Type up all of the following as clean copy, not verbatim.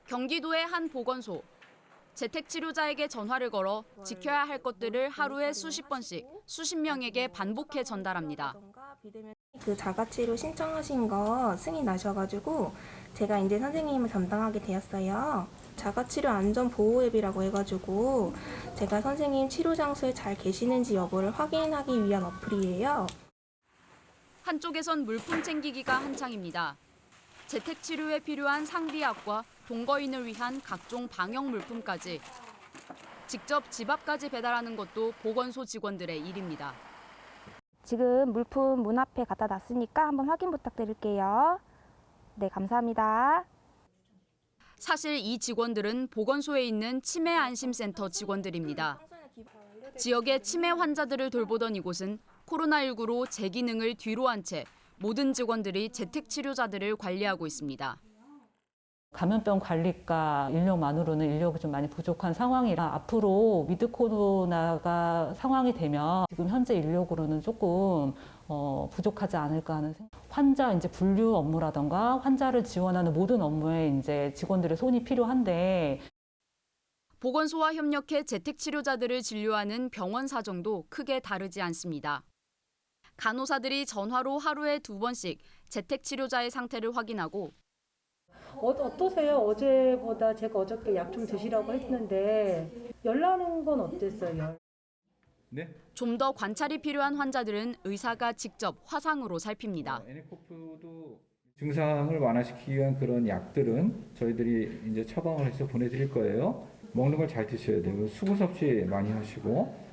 경기도의 한 보건소. 재택치료자에게 전화를 걸어 지켜야 할 것들을 하루에 수십 번씩 수십 명에게 반복해 전달합니다. 그 자가치료 신청하신 거 승인 나셔가지고 제가 이제 선생님을 담당하게 되었어요. 자가치료 안전보호 앱이라고 해가지고 제가 선생님 치료 장소에 잘 계시는지 여부를 확인하기 위한 어플이에요. 한쪽에선 물품 챙기기가 한창입니다. 재택치료에 필요한 상비약과 동거인을 위한 각종 방역 물품까지 직접 집 앞까지 배달하는 것도 보건소 직원들의 일입니다. 지금 물품 문 앞에 갖다 놨으니까 한번 확인 부탁드릴게요. 네, 감사합니다. 사실 이 직원들은 보건소에 있는 치매안심센터 직원들입니다. 지역의 치매 환자들을 돌보던 이곳은 코로나19로 제 기능을 뒤로 한 채 모든 직원들이 재택치료자들을 관리하고 있습니다. 감염병 관리과 인력만으로는 인력이 좀 많이 부족한 상황이라 앞으로 위드 코로나가 상황이 되면 지금 현재 인력으로는 조금 부족하지 않을까 하는 생각. 환자 이제 분류 업무라던가 환자를 지원하는 모든 업무에 이제 직원들의 손이 필요한데 보건소와 협력해 재택치료자들을 진료하는 병원 사정도 크게 다르지 않습니다. 간호사들이 전화로 하루에 2번씩 재택치료자의 상태를 확인하고 어떠세요? 어제보다 제가 어저께 약 좀 드시라고 했는데 열 나는 건 어땠어요? 네. 좀 더 관찰이 필요한 환자들은 의사가 직접 화상으로 살핍니다. 에네코프도 증상을 완화시키기 위한 그런 약들은 저희들이 이제 처방을 해서 보내드릴 거예요. 먹는 걸 잘 드셔야 돼요. 수분 섭취 많이 하시고.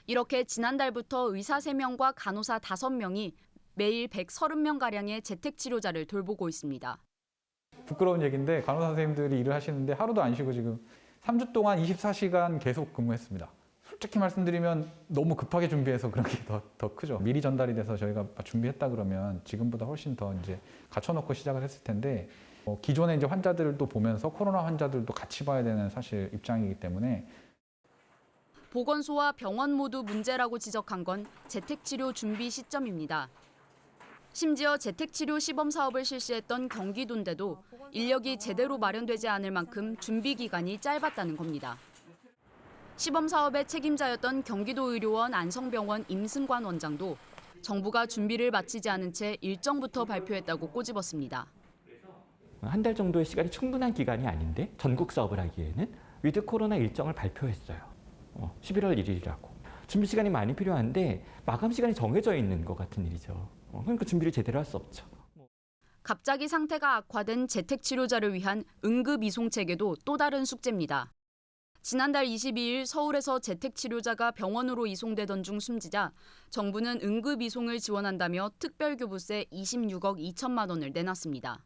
이렇게 지난달부터 의사 3명과 간호사 5명이 매일 130명가량의 재택치료자를 돌보고 있습니다. 부끄러운 얘기인데 간호사 선생님들이 일을 하시는데 하루도 안 쉬고 지금 3주 동안 24시간 계속 근무했습니다. 솔직히 말씀드리면 너무 급하게 준비해서 그런 게 더 크죠. 미리 전달이 돼서 저희가 준비했다 그러면 지금보다 훨씬 더 이제 갖춰놓고 시작을 했을 텐데 기존의 이제 환자들도 보면서 코로나 환자들도 같이 봐야 되는 사실 입장이기 때문에 보건소와 병원 모두 문제라고 지적한 건 재택치료 준비 시점입니다. 심지어 재택치료 시범 사업을 실시했던 경기도인데도 인력이 제대로 마련되지 않을 만큼 준비 기간이 짧았다는 겁니다. 시범 사업의 책임자였던 경기도의료원 안성병원 임승관 원장도 정부가 준비를 마치지 않은 채 일정부터 발표했다고 꼬집었습니다. 한 달 정도의 시간이 충분한 기간이 아닌데 전국 사업을 하기에는 위드 코로나 일정을 발표했어요. 11월 1일이라고. 준비 시간이 많이 필요한데 마감 시간이 정해져 있는 것 같은 일이죠. 그러니까 준비를 제대로 할 수 없죠. 갑자기 상태가 악화된 재택치료자를 위한 응급이송 체계도 또 다른 숙제입니다. 지난달 22일 서울에서 재택치료자가 병원으로 이송되던 중 숨지자 정부는 응급이송을 지원한다며 특별교부세 26억 2천만 원을 내놨습니다.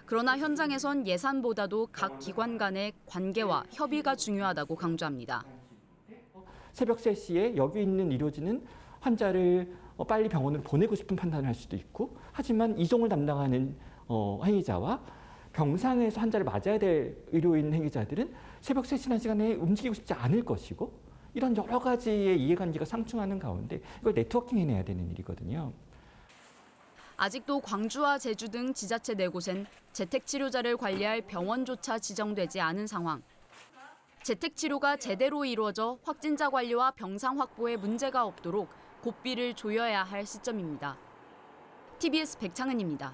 그러나 현장에선 예산보다도 각 기관 간의 관계와 협의가 중요하다고 강조합니다. 새벽 3시에 여기 있는 의료진은 환자를 빨리 병원으로 보내고 싶은 판단을 할 수도 있고 하지만 이송을 담당하는 행위자와 병상에서 환자를 맞아야 될 의료인 행위자들은 새벽 3시나 시간에 움직이고 싶지 않을 것이고 이런 여러 가지의 이해관계가 상충하는 가운데 이걸 네트워킹 해내야 되는 일이거든요. 아직도 광주와 제주 등 지자체 4곳엔 재택치료자를 관리할 병원조차 지정되지 않은 상황. 재택치료가 제대로 이루어져 확진자 관리와 병상 확보에 문제가 없도록 고삐를 조여야 할 시점입니다. TBS 백창은입니다.